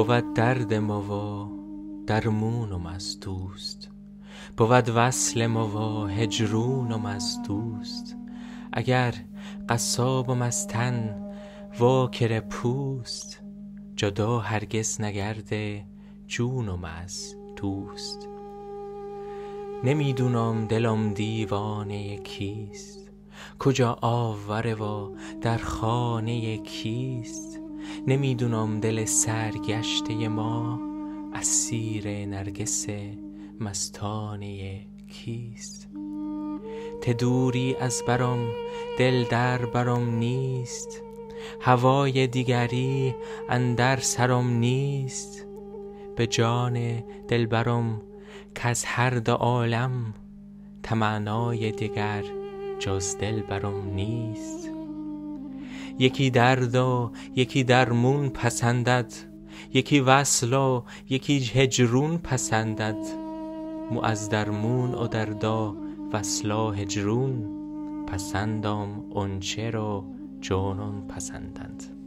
بود درد ما و درمونم از دوست، بود وصل ما و هجرونم از دوست. اگر قصابم از تن واکر پوست، جدا هرگز نگرده جونم از دوست. نمیدونم دلم دیوانه کیست، کجا آوره و در خانه کیست. نمیدونم دل سرگشته ما اسیر نرگس مستانه کیست. ته دوری از برم دل در برم نیست، هوای دیگری اندر سرم نیست. به جان دل برم کز هر دو عالم، تمنای دیگر جز دل برم نیست. یکی درد و یکی درمون پسندد، یکی وصل و یکی هجرون پسندد. مو از درمون و دردا وصلا هجرون، پسندم اونچه رو جانان پسندند.